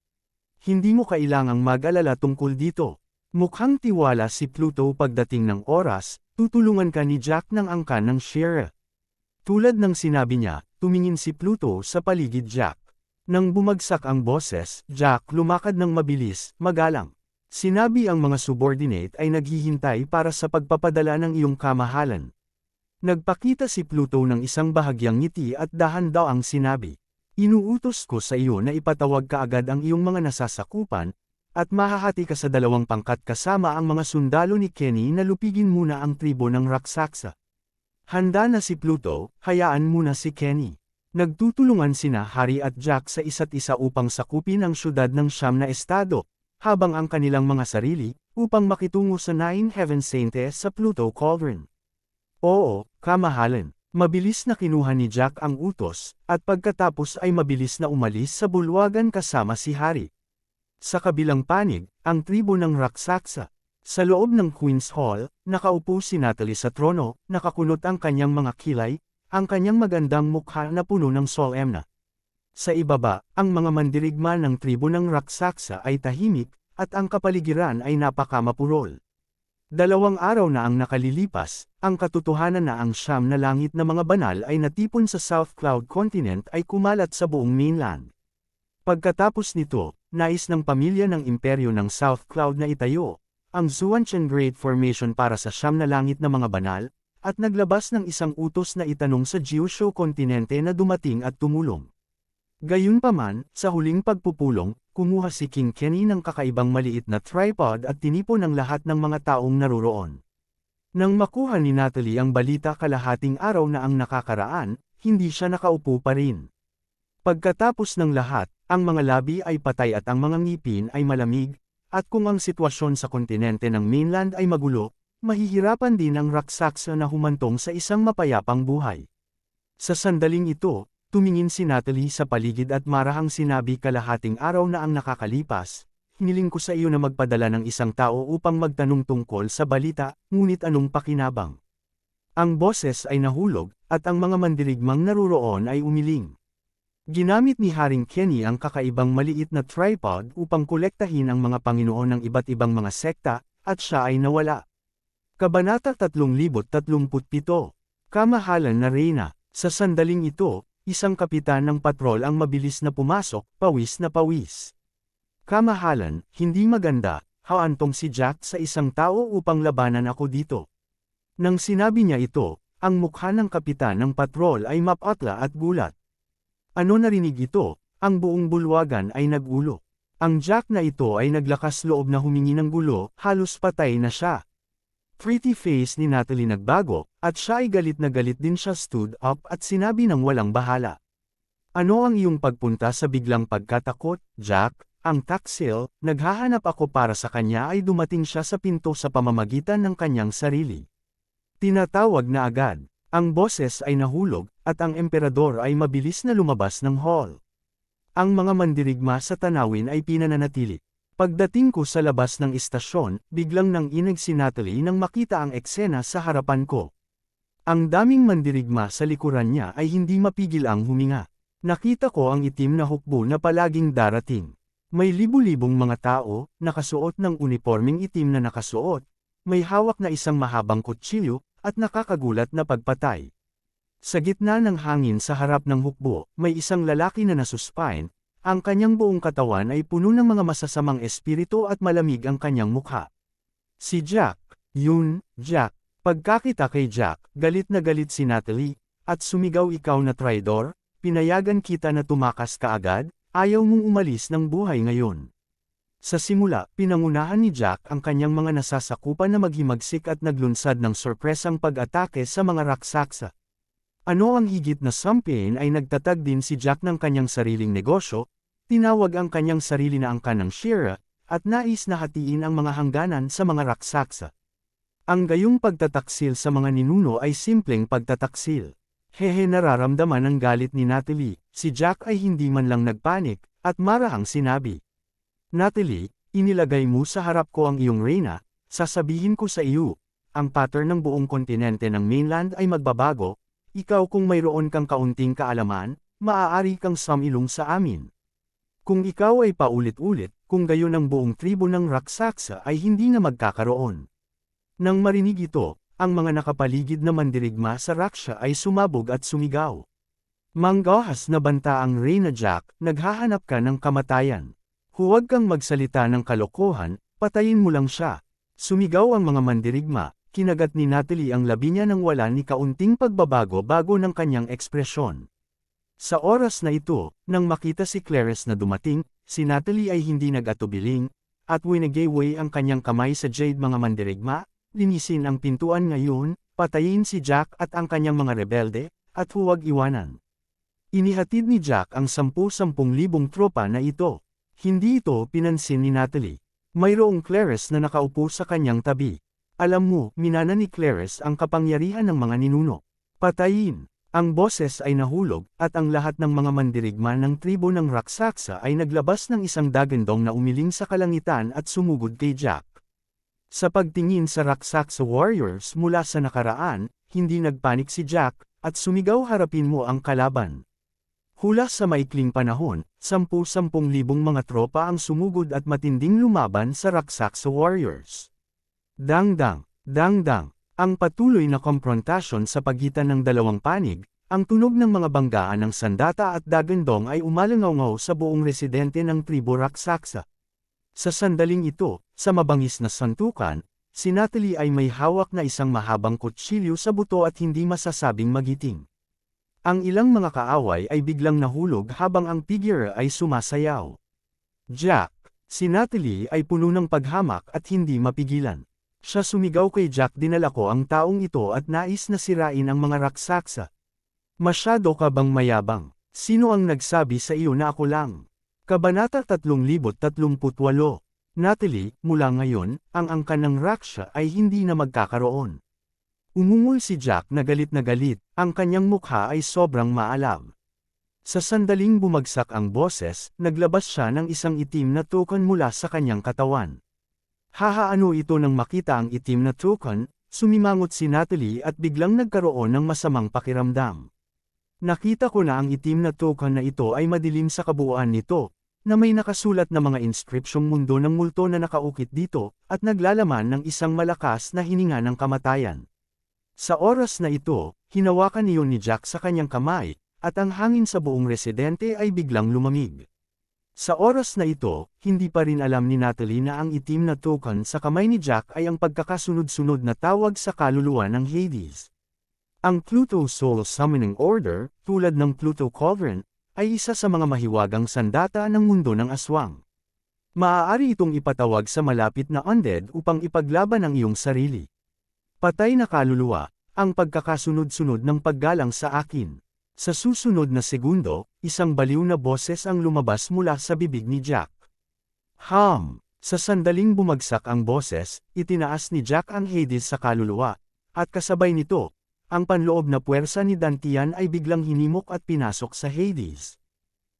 A: Hindi mo kailangang mag-alala tungkol dito. Mukhang tiwala si Pluto pagdating ng oras, tutulungan ka ni Jack ng angkan ng Shira. Tulad ng sinabi niya, tumingin si Pluto sa paligid Jack. Nang bumagsak ang boses, Jack lumakad ng mabilis, magalang. Sinabi ang mga subordinate ay naghihintay para sa pagpapadala ng iyong kamahalan. Nagpakita si Pluto ng isang bahagyang ngiti at dahan-daw ang sinabi. Inuutos ko sa iyo na ipatawag kaagad ang iyong mga nasasakupan, at mahahati ka sa 2 pangkat kasama ang mga sundalo ni Kenny na lupigin muna ang tribo ng raksasa. Handa na si Pluto, hayaan muna si Kenny. Nagtutulungan sina Hari at Jack sa isa't isa upang sakupin ang syudad ng siyam na estado, habang ang kanilang mga sarili, upang makitungo sa 9 Heaven Saints sa Pluto Cauldron. Oo, kamahalan. Mabilis na kinuha ni Jack ang utos, at pagkatapos ay mabilis na umalis sa bulwagan kasama si Hari. Sa kabilang panig, ang tribo ng raksasa. Sa loob ng Queen's Hall, nakaupo si Natalie sa trono, nakakunot ang kanyang mga kilay, ang kanyang magandang mukha na puno ng solemna. Sa ibaba, ang mga mandirigma ng tribo ng raksasa ay tahimik, at ang kapaligiran ay napakamapurol. 2 araw na ang nakalilipas, ang katotohanan na ang siyam na langit na mga banal ay natipon sa South Cloud Continent ay kumalat sa buong mainland. Pagkatapos nito, nais ng pamilya ng imperyo ng South Cloud na itayo ang Xuanchen Great Formation para sa siyam na langit na mga banal, at naglabas ng isang utos na itanong sa Jiusho kontinente na dumating at tumulong. Gayunpaman, sa huling pagpupulong, kumuha si King Kenny ng kakaibang maliit na tripod at tinipon ang lahat ng mga taong naroroon. Nang makuha ni Natalie ang balita kalahating araw na ang nakakaraan, hindi siya nakaupo pa rin. Pagkatapos ng lahat, ang mga labi ay patay at ang mga ngipin ay malamig, at kung ang sitwasyon sa kontinente ng mainland ay magulo, mahihirapan din ang raksasa na humantong sa isang mapayapang buhay. Sa sandaling ito, tumingin si Natalie sa paligid at marahang sinabi kalahating araw na ang nakakalipas, hiniling ko sa iyo na magpadala ng isang tao upang magtanong tungkol sa balita, ngunit anong pakinabang? Ang boses ay nahulog, at ang mga mandirigmang naruroon ay umiling. Ginamit ni Haring Kenny ang kakaibang maliit na tripod upang kolektahin ang mga Panginoon ng iba't ibang mga sekta, at siya ay nawala. Kabanata 3037. Kamahalan na Reyna. Sa sandaling ito, isang kapitan ng patrol ang mabilis na pumasok, pawis na pawis. Kamahalan, hindi maganda, haantong si Jack sa isang tao upang labanan ako dito. Nang sinabi niya ito, ang mukha ng kapitan ng patrol ay mapatla at gulat. Ano narinig ito? Ang buong bulwagan ay nagulo. Ang Jack na ito ay naglakas loob na humingi ng gulo, halos patay na siya. Pretty face ni Natalie nagbago, at siya ay galit na galit din siya stood up at sinabi ng walang bahala. Ano ang iyong pagpunta sa biglang pagkatakot, Jack? Ang taksil, naghahanap ako para sa kanya ay dumating siya sa pinto sa pamamagitan ng kanyang sarili. Tinatawag na agad. Ang boses ay nahulog, at ang emperador ay mabilis na lumabas ng hall. Ang mga mandirigma sa tanawin ay pinananatili. Pagdating ko sa labas ng istasyon, biglang nanginig si Natalie nang makita ang eksena sa harapan ko. Ang daming mandirigma sa likuran niya ay hindi mapigil ang huminga. Nakita ko ang itim na hukbo na palaging darating. May libu-libong mga tao, nakasuot ng unipormeng itim na nakasuot, may hawak na isang mahabang kutsilyo, at nakakagulat na pagpatay. Sa gitna ng hangin sa harap ng hukbo, may isang lalaki na nasuspine, ang kanyang buong katawan ay puno ng mga masasamang espiritu at malamig ang kanyang mukha. Si Jack, yun, Jack. Pagkakita kay Jack, galit na galit si Natalie, at sumigaw ikaw na traidor, pinayagan kita na tumakas ka agad, ayaw mong umalis ng buhay ngayon. Sa simula, pinangunahan ni Jack ang kanyang mga nasasakupan na maghimagsik at naglunsad ng sorpresang pag-atake sa mga raksasa. Ano ang higit na something ay nagtatag din si Jack ng kanyang sariling negosyo, tinawag ang kanyang sarili na angkan ng Shira, at nais na hatiin ang mga hangganan sa mga raksasa. Ang gayong pagtataksil sa mga ninuno ay simpleng pagtataksil. Hehe, nararamdaman ang galit ni Natalie, si Jack ay hindi man lang nagpanik, at marahang sinabi. Natalie, inilagay mo sa harap ko ang iyong reyna, sasabihin ko sa iyo, ang pattern ng buong kontinente ng mainland ay magbabago, ikaw kung mayroon kang kaunting kaalaman, maaari kang sumilong sa amin. Kung ikaw ay paulit-ulit, kung gayon ang buong tribo ng raksasa ay hindi na magkakaroon. Nang marinig ito, ang mga nakapaligid na mandirigma sa raksha ay sumabog at sumigaw. Manggahas na banta ang Reyna Jack, naghahanap ka ng kamatayan. Huwag kang magsalita ng kalokohan, patayin mo lang siya. Sumigaw ang mga mandirigma, kinagat ni Natalie ang labi niya nang wala ni kaunting pagbabago ng kanyang ekspresyon. Sa oras na ito, nang makita si Clarice na dumating, si Natalie ay hindi nag-atubiling, at winagay ang kanyang kamay sa jade mga mandirigma, linisin ang pintuan ngayon, patayin si Jack at ang kanyang mga rebelde, at huwag iwanan. Inihatid ni Jack ang 10,000 tropa na ito. Hindi ito pinansin ni Natalie. Mayroong Clarice na nakaupo sa kanyang tabi. Alam mo, minana ni Clarice ang kapangyarihan ng mga ninuno. Patayin! Ang boses ay nahulog, at ang lahat ng mga mandirigma ng tribo ng raksasa ay naglabas ng isang dagandong na umiling sa kalangitan at sumugod kay Jack. Sa pagtingin sa raksasa warriors mula sa nakaraan, hindi nagpanik si Jack, at sumigaw harapin mo ang kalaban. Hula sa maikling panahon, 10,000 mga tropa ang sumugod at matinding lumaban sa raksasa warriors. Dangdang, dangdang, ang patuloy na komprontasyon sa pagitan ng dalawang panig, ang tunog ng mga banggaan ng sandata at dagandong ay umalangaw sa buong residente ng tribo raksasa. Sa sandaling ito, sa mabangis na santukan, si Natalie ay may hawak na isang mahabang kutsilyo sa buto at hindi masasabing magiting. Ang ilang mga kaaway ay biglang nahulog habang ang figure ay sumasayaw. Jack, si Natalie ay puno ng paghamak at hindi mapigilan. Siya sumigaw kay Jack, dinala ko ang taong ito at nais na sirain ang mga raksasa. Masyado ka bang mayabang? Sino ang nagsabi sa iyo na ako lang? Kabanata 3038. Natalie, mula ngayon, ang angkan ng raksha ay hindi na magkakaroon. Umungol si Jack na galit, ang kanyang mukha ay sobrang maalam. Sa sandaling bumagsak ang boses, naglabas siya ng isang itim na token mula sa kanyang katawan. Hahaano ito nang makita ang itim na token, sumimangot si Natalie at biglang nagkaroon ng masamang pakiramdam. Nakita ko na ang itim na token na ito ay madilim sa kabuuan nito, na may nakasulat na mga inskripsyong mundo ng multo na nakaukit dito, at naglalaman ng isang malakas na hininga ng kamatayan. Sa oras na ito, hinawakan iyon ni Jack sa kanyang kamay, at ang hangin sa buong residente ay biglang lumamig. Sa oras na ito, hindi pa rin alam ni Natalie na ang itim na token sa kamay ni Jack ay ang pagkakasunod-sunod na tawag sa kaluluwa ng Hades. Ang Pluto Soul Summoning Order, tulad ng Pluto Cauldron, ay isa sa mga mahiwagang sandata ng mundo ng aswang. Maaari itong ipatawag sa malapit na undead upang ipaglaban ang iyong sarili. Patay na kaluluwa, ang pagkakasunod-sunod ng paggalang sa akin. Sa susunod na segundo, isang baliw na boses ang lumabas mula sa bibig ni Jack. Sa sandaling bumagsak ang boses, itinaas ni Jack ang Hades sa kaluluwa, at kasabay nito, ang panloob na puwersa ni Dantian ay biglang hinimok at pinasok sa Hades.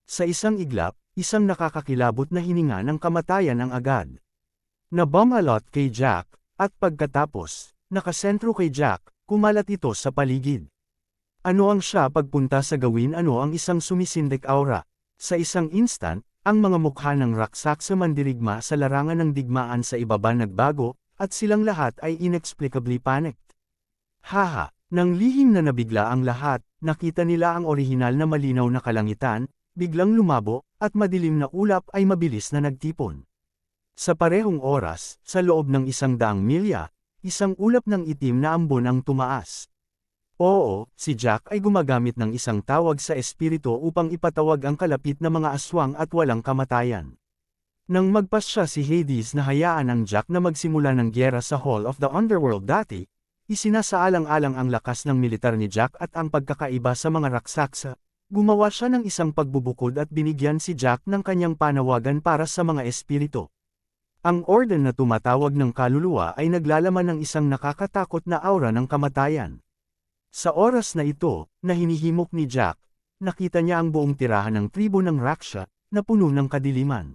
A: Sa isang iglap, isang nakakakilabot na hininga ng kamatayan ang agad. Nabumalot kay Jack, at pagkatapos, nakasentro kay Jack, kumalat ito sa paligid. Ano ang siya pagpunta sa gawin ang isang sumisindik aura? Sa isang instant, ang mga mukha ng raksasa mandirigma sa larangan ng digmaan sa ibaba nagbago, at silang lahat ay inexplicably panicked. Nang lihim na nabigla ang lahat, nakita nila ang orihinal na malinaw na kalangitan, biglang lumabo, at madilim na ulap ay mabilis na nagtipon. Sa parehong oras, sa loob ng 100 milya, isang ulap ng itim na ambon ang tumaas. Oo, si Jack ay gumagamit ng isang tawag sa espiritu upang ipatawag ang kalapit na mga aswang at walang kamatayan. Nang magpas siya si Hades na hayaan ang Jack na magsimula ng gyera sa Hall of the Underworld dati, isinasaalang-alang ang lakas ng militar ni Jack at ang pagkakaiba sa mga raksasa. Gumawa siya ng isang pagbubukod at binigyan si Jack ng kanyang panawagan para sa mga espiritu. Ang orden na tumatawag ng kaluluwa ay naglalaman ng isang nakakatakot na aura ng kamatayan. Sa oras na ito, na hinihimok ni Jack, nakita niya ang buong tirahan ng tribo ng Raksha, na puno ng kadiliman.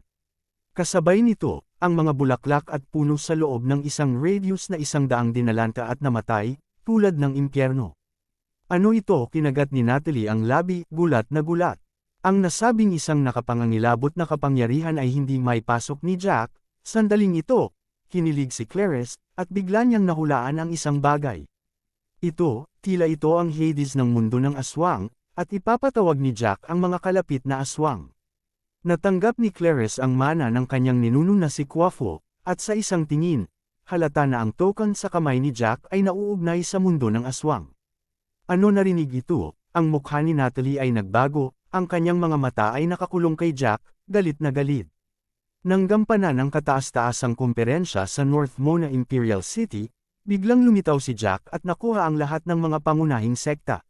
A: Kasabay nito, ang mga bulaklak at puno sa loob ng isang radius na 100 dinalanta at namatay, tulad ng impyerno. Ano ito? Kinagat ni Natalie ang labi, gulat na gulat. Ang nasabing isang nakapangangilabot na kapangyarihan ay hindi maipasok ni Jack, sandaling ito, kinilig si Clarice, at bigla niyang nahulaan ang isang bagay. Tila ito ang Hades ng mundo ng aswang, at ipapatawag ni Jack ang mga kalapit na aswang. Natanggap ni Clarice ang mana ng kanyang ninuno na si Quaffo, at sa isang tingin, halata na ang token sa kamay ni Jack ay nauugnay sa mundo ng aswang. Ano narinig ito? Ang mukha ni Natalie ay nagbago, ang kanyang mga mata ay nakakulong kay Jack, galit na galit. Nang gampanan ng kataas-taasang kumperensya sa North Mona Imperial City, biglang lumitaw si Jack at nakuha ang lahat ng mga pangunahing sekta.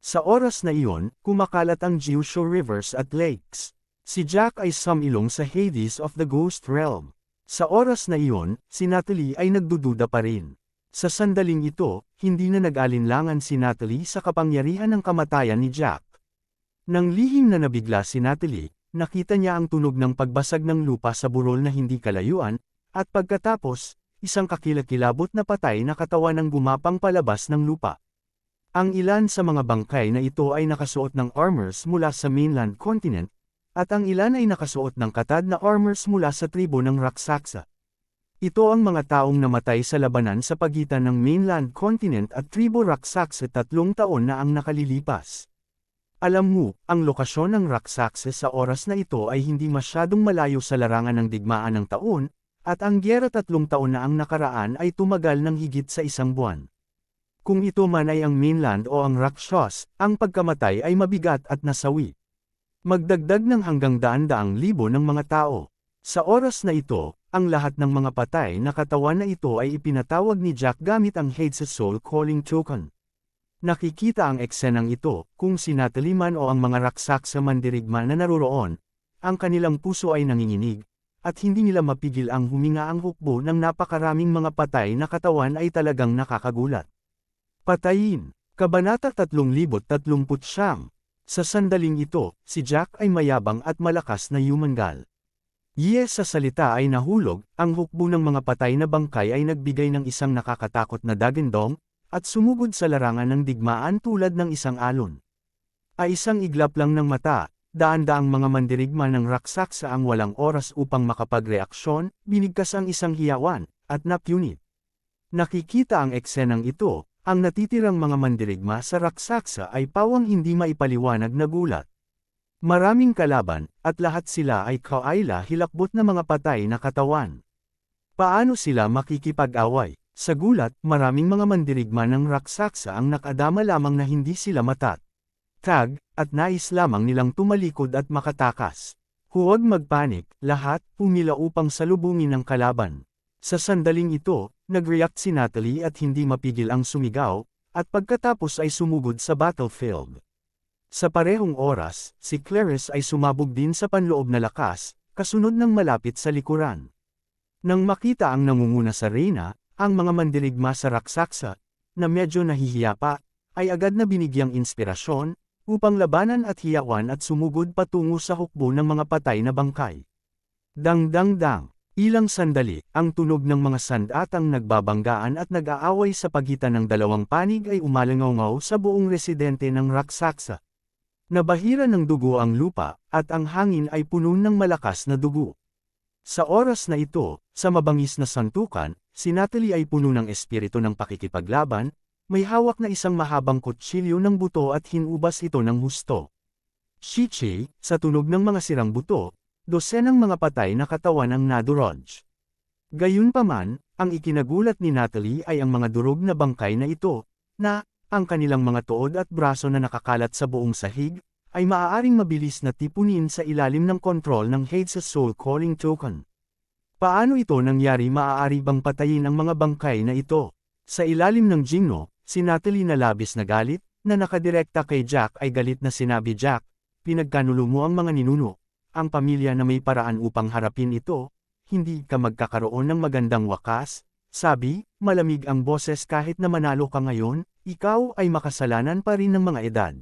A: Sa oras na iyon, kumakalat ang Jiusho Rivers at Lakes. Si Jack ay sumilong sa Hades of the Ghost Realm. Sa oras na iyon, si Natalie ay nagdududa pa rin. Sa sandaling ito, hindi na nag-alinlangan si Natalie sa kapangyarihan ng kamatayan ni Jack. Nang lihim na nabigla si Natalie, nakita niya ang tunog ng pagbasag ng lupa sa burol na hindi kalayuan, at pagkatapos, isang kakilakilabot na patay na katawan ng gumapang palabas ng lupa. Ang ilan sa mga bangkay na ito ay nakasuot ng armors mula sa mainland continent, at ang ilan ay nakasuot ng katad na armors mula sa tribo ng Raksasa. Ito ang mga taong namatay sa labanan sa pagitan ng mainland continent at tribo Raksasa 3 taon na ang nakalilipas. Alam mo, ang lokasyon ng Raksasa sa oras na ito ay hindi masyadong malayo sa larangan ng digmaan ng taon, at ang gyera 3 taon na ang nakaraan ay tumagal ng higit sa 1 buwan. Kung ito man ay ang mainland o ang Rakshas, ang pagkamatay ay mabigat at nasawi. Magdagdag ng hanggang daan-daang libo ng mga tao. Sa oras na ito, ang lahat ng mga patay na katawan na ito ay ipinatawag ni Jack gamit ang Hades Soul Calling Token. Nakikita ang eksenang ito, kung si Natalie man o ang mga raksasa mandirigma na naroroon, ang kanilang puso ay nanginginig, at hindi nila mapigil ang huminga. Ang hukbo ng napakaraming mga patay na katawan ay talagang nakakagulat. Patayin. Kabanata 3039. Sa sandaling ito, si Jack ay mayabang at malakas na humangal. Sa salita ay nahulog, ang hukbo ng mga patay na bangkay ay nagbigay ng isang nakakatakot na dagandong, at sumugod sa larangan ng digmaan tulad ng isang alon. Ay isang iglap lang ng mata, daan-daang mga mandirigma ng raksasa ang walang oras upang makapagreaksyon, binigkas ang isang hiyawan, at napunit. Nakikita ang eksenang ito, Ang natitirang mga mandirigma sa raksasa ay pawang hindi maipaliwanag na gulat. Maraming kalaban, at lahat sila ay kawaila hilakbot na mga patay na katawan. Paano sila makikipag-away? Sa gulat, maraming mga mandirigma ng raksasa ang nakadama lamang na hindi sila tag, at nais lamang nilang tumalikod at makatakas. Huwag magpanik, lahat pumila upang salubungin ang kalaban. Sa sandaling ito, nag-react si Natalie at hindi mapigil ang sumigaw, at pagkatapos ay sumugod sa battlefield. Sa parehong oras, si Clarice ay sumabog din sa panloob na lakas, kasunod ng malapit sa likuran. Nang makita ang nangunguna sa reyna, ang mga mandirigma sa raksasa, na medyo nahihiya pa, ay agad na binigyang inspirasyon, upang labanan at hiyawan at sumugod patungo sa hukbo ng mga patay na bangkay. Dang. Ilang sandali, ang tunog ng mga sandatang nagbabanggaan at nag-aaway sa pagitan ng dalawang panig ay umalangaw sa buong residente ng raksasa. Nabahira ng dugo ang lupa, at ang hangin ay puno ng malakas na dugo. Sa oras na ito, sa mabangis na santukan, si Natalie ay puno ng espiritu ng pakikipaglaban, may hawak na isang mahabang kutsilyo ng buto at hinubas ito ng husto. Shichi, sa tunog ng mga sirang buto, dosenang mga patay na katawan ang nadurog. Gayunpaman, ang ikinagulat ni Natalie ay ang mga durog na bangkay na ito, na, ang kanilang mga tuod at braso na nakakalat sa buong sahig, ay maaaring mabilis na tipunin sa ilalim ng kontrol ng Hades Soul Calling Token. Paano ito nangyari? Maaari bang patayin ang mga bangkay na ito? Sa ilalim ng Jingno, si Natalie na labis na galit, na nakadirekta kay Jack ay galit na sinabi, Jack, pinagkanulo mo ang mga ninuno. Ang pamilya na may paraan upang harapin ito, hindi ka magkakaroon ng magandang wakas, sabi, malamig ang boses kahit na manalo ka ngayon, ikaw ay makasalanan pa rin ng mga edad.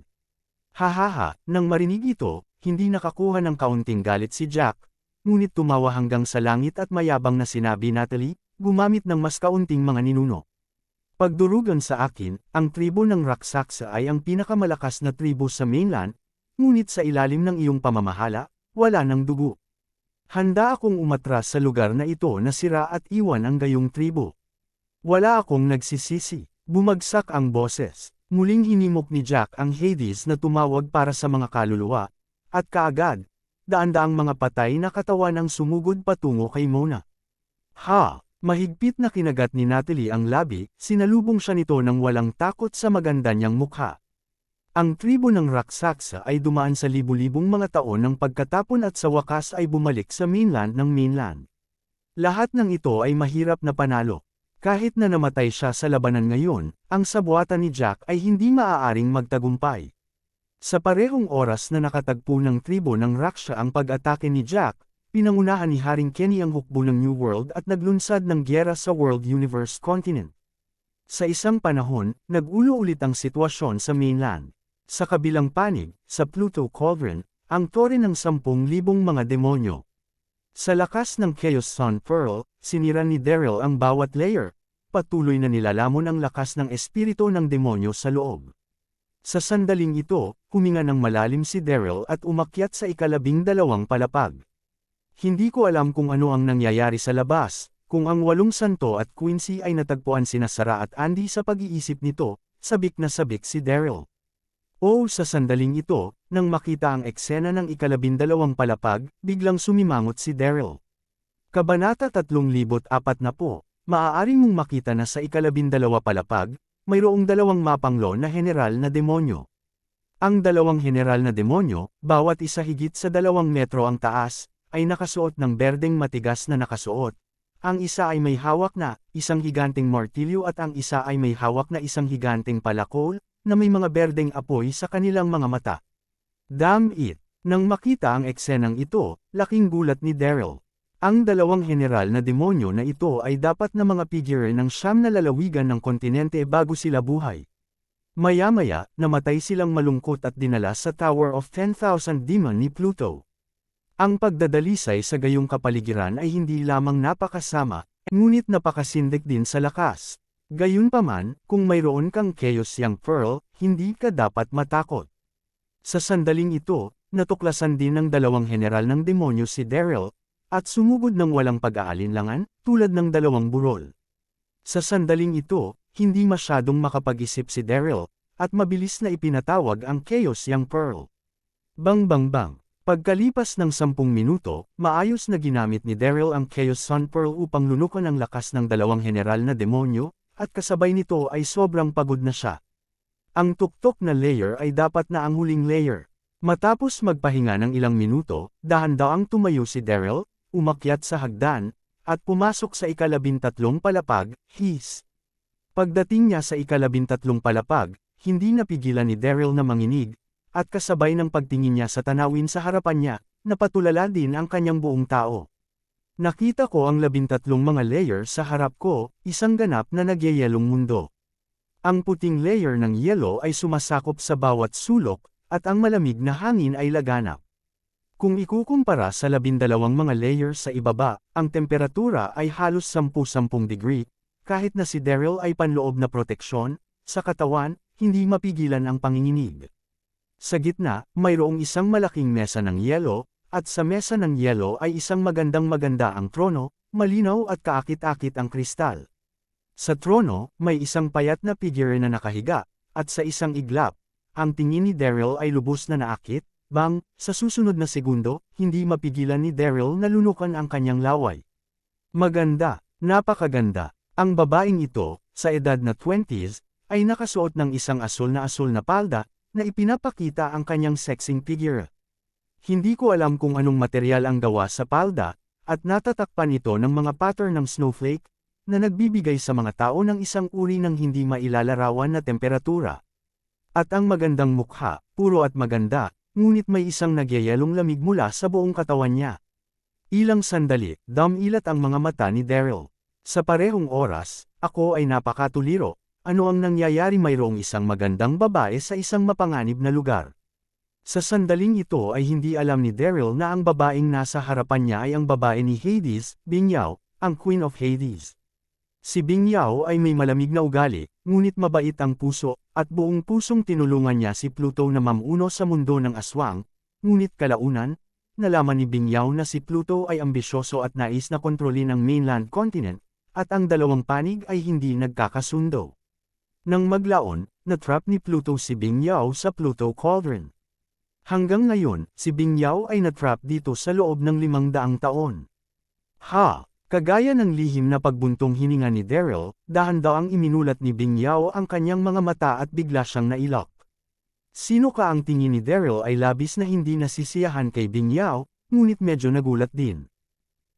A: Hahaha, nang marinig ito, hindi nakakuha ng kaunting galit si Jack, ngunit tumawa hanggang sa langit at mayabang na sinabi, Natalie, gumamit ng mas kaunting mga ninuno. Pagdurugan sa akin, ang tribo ng raksasa ay ang pinakamalakas na tribo sa mainland, ngunit sa ilalim ng iyong pamamahala, wala ng dugo. Handa akong umatras sa lugar na ito na sira at iwan ang gayong tribo. Wala akong nagsisisi. Bumagsak ang boses. Muling hinimok ni Jack ang Hades na tumawag para sa mga kaluluwa, at kaagad, daan-daang mga patay na katawan ang sumugod patungo kay Mona. Mahigpit na kinagat ni Natalie ang labi, sinalubong siya nito ng walang takot sa maganda niyang mukha. Ang tribo ng raksasa ay dumaan sa libu-libong mga taon ng pagkatapon at sa wakas ay bumalik sa mainland. Lahat ng ito ay mahirap na panalo. Kahit na namatay siya sa labanan ngayon, ang sabuatan ni Jack ay hindi maaaring magtagumpay. Sa parehong oras na nakatagpo ng tribo ng Raksha ang pag-atake ni Jack, pinangunahan ni Haring Kenny ang hukbo ng New World at naglunsad ng gyera sa World Universe Continent. Sa isang panahon, nag-ulo ulit ang sitwasyon sa mainland. Sa kabilang panig, sa Pluto Cauldron, ang tore ng 10,000 mga demonyo. Sa lakas ng Chaos Sun Pearl, sinira ni Daryl ang bawat layer. Patuloy na nilalamon ang lakas ng espiritu ng demonyo sa loob. Sa sandaling ito, huminga ng malalim si Daryl at umakyat sa 12 palapag. Hindi ko alam kung ano ang nangyayari sa labas, kung ang 8 santo at Quincy ay natagpuan sina Sarah at Andy sa pag-iisip nito, sabik na sabik si Daryl. Sa sandaling ito, nang makita ang eksena ng 12 palapag, biglang sumimangot si Daryl. Kabanata 340, maaari mong makita na sa 12 palapag, mayroong 2 mapanglo na general na demonyo. Ang 2 general na demonyo, bawat isa higit sa 2 metro ang taas, ay nakasuot ng berdeng matigas na nakasuot. Ang isa ay may hawak na isang higanteng martilyo at ang isa ay may hawak na isang higanteng palakol, na may mga berdeng apoy sa kanilang mga mata. Damn it! Nang makita ang eksenang ito, laking gulat ni Daryl. Ang 2 general na demonyo na ito ay dapat na mga figure ng 9 na lalawigan ng kontinente bago sila buhay. Maya-maya, namatay silang malungkot at dinala sa Tower of 10,000 Demon ni Pluto. Ang pagdadalisay sa gayong kapaligiran ay hindi lamang napakasama, ngunit napakasindik din sa lakas. Gayunpaman, kung mayroon kang Chaos Young Pearl, hindi ka dapat matakot. Sa sandaling ito, natuklasan din ng 2 general ng demonyo si Daryl, at sumugod ng walang pag-aalinlangan, tulad ng 2 burol. Sa sandaling ito, hindi masyadong makapag-isip si Daryl, at mabilis na ipinatawag ang Chaos Young Pearl. Bang bang bang. Pagkalipas ng 10 minuto, maayos na ginamit ni Daryl ang Chaos Sun Pearl upang lunukan ang lakas ng dalawang general na demonyo, at kasabay nito ay sobrang pagod na siya. Ang tuktok na layer ay dapat na ang huling layer. Matapos magpahinga ng ilang minuto, dahan-daang tumayo si Daryl, umakyat sa hagdan, at pumasok sa ika-13 palapag, his. Pagdating niya sa ika-13 palapag, hindi napigilan ni Daryl na manginig, at kasabay ng pagtingin niya sa tanawin sa harapan niya, napatulala din ang kanyang buong tao. Nakita ko ang 13 mga layer sa harap ko, isang ganap na nagyayelong mundo. Ang puting layer ng yelo ay sumasakop sa bawat sulok, at ang malamig na hangin ay laganap. Kung ikukumpara sa 12 mga layer sa ibaba, ang temperatura ay halos 10-10 degree, kahit na si Daryl ay panloob na proteksyon, sa katawan, hindi mapigilan ang panginginig. Sa gitna, mayroong isang malaking mesa ng yelo, at sa mesa ng yelo ay isang maganda ang trono, malinaw at kaakit-akit ang kristal. Sa trono, may isang payat na figure na nakahiga, at sa isang iglap, ang tingin ni Daryl ay lubos na naakit, bang, sa susunod na segundo, hindi mapigilan ni Daryl na lunukan ang kanyang laway. Maganda, napakaganda. Ang babaeng ito, sa edad na 20s, ay nakasuot ng isang asul na palda, na ipinapakita ang kanyang sexing figure. Hindi ko alam kung anong material ang gawa sa palda, at natatakpan ito ng mga pattern ng snowflake, na nagbibigay sa mga tao ng isang uri ng hindi mailalarawan na temperatura. At ang magandang mukha, puro at maganda, ngunit may isang nagyayelong lamig mula sa buong katawan niya. Ilang sandali, dumilat ang mga mata ni Daryl. Sa parehong oras, ako ay napakatuliro. Ano ang nangyayari? Mayroong isang magandang babae sa isang mapanganib na lugar. Sa sandaling ito ay hindi alam ni Daryl na ang babaeng nasa harapan niya ay ang babae ni Hades, Bing Yao, ang Queen of Hades. Si Bing Yao ay may malamig na ugali, ngunit mabait ang puso, at buong pusong tinulungan niya si Pluto na mamuno sa mundo ng aswang, ngunit kalaunan, nalaman ni Bing Yao na si Pluto ay ambisyoso at nais na kontrolin ang mainland continent, at ang dalawang panig ay hindi nagkakasundo. Nang maglaon, natrap ni Pluto si Bing Yao sa Pluto Cauldron. Hanggang ngayon, si Bing Yao ay natrap dito sa loob ng 500 taon. Ha! Kagaya ng lihim na pagbuntong hininga ni Daryl, dahan-daang iminulat ni Bing Yao ang kanyang mga mata at bigla siyang nailok. Sino ka? Ang tingin ni Daryl ay labis na hindi nasisiyahan kay Bing Yao, ngunit medyo nagulat din.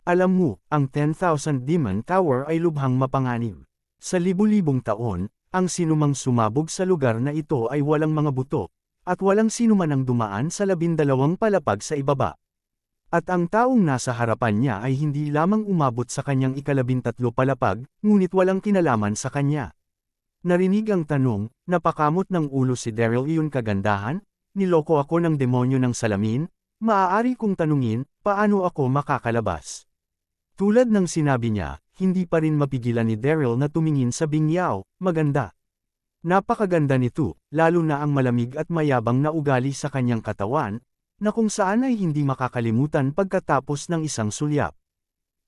A: Alam mo, ang 10,000 Demon Tower ay lubhang mapanganib. Sa libu-libong taon, ang sinumang sumabog sa lugar na ito ay walang mga buto, at walang sinuman ang dumaan sa 12 palapag sa ibaba. At ang taong nasa harapan niya ay hindi lamang umabot sa kanyang ika-13 palapag, ngunit walang kinalaman sa kanya. Narinig ang tanong, napakamot ng ulo si Daryl. Iyon kagandahan? Niloko ako ng demonyo ng salamin? Maaari kong tanungin, paano ako makakalabas? Tulad ng sinabi niya, hindi pa rin mapigilan ni Daryl na tumingin sa Bing Yao. Maganda. Napakaganda nito, lalo na ang malamig at mayabang na ugali sa kanyang katawan, na kung saan ay hindi makakalimutan pagkatapos ng isang sulyap.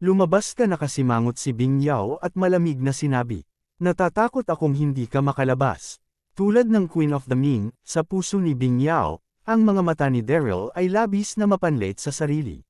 A: Lumabas ka. Nakasimangot si Bing Yao at malamig na sinabi. Natatakot akong hindi ka makalabas. Tulad ng Queen of the Ming, sa puso ni Bing Yao, ang mga mata ni Daryl ay labis na mapanlit sa sarili.